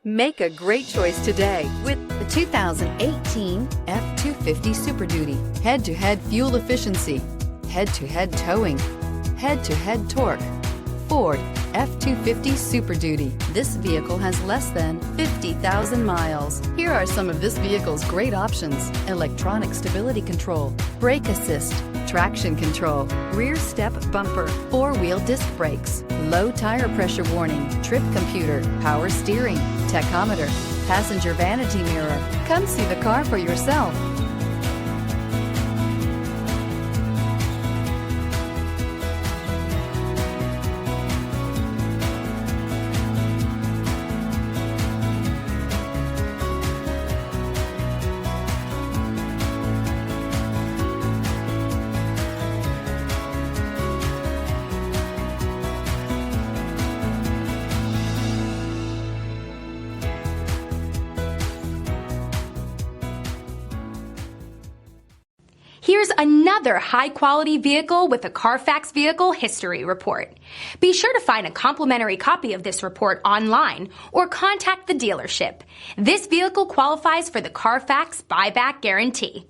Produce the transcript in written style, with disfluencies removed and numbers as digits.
Make a great choice today with the 2018 F-250 Super Duty. Head-to-head fuel efficiency, head-to-head towing, head-to-head torque. Ford F-250 Super Duty. This vehicle has less than 50,000 miles. Here are some of this vehicle's great options: electronic stability control, brake assist, traction control, rear step bumper, four-wheel disc brakes, low tire pressure warning, trip computer, power steering, tachometer, passenger vanity mirror. Come see the car for yourself. Here's another high-quality vehicle with a Carfax Vehicle History Report. Be sure to find a complimentary copy of this report online or contact the dealership. This vehicle qualifies for the Carfax Buyback Guarantee.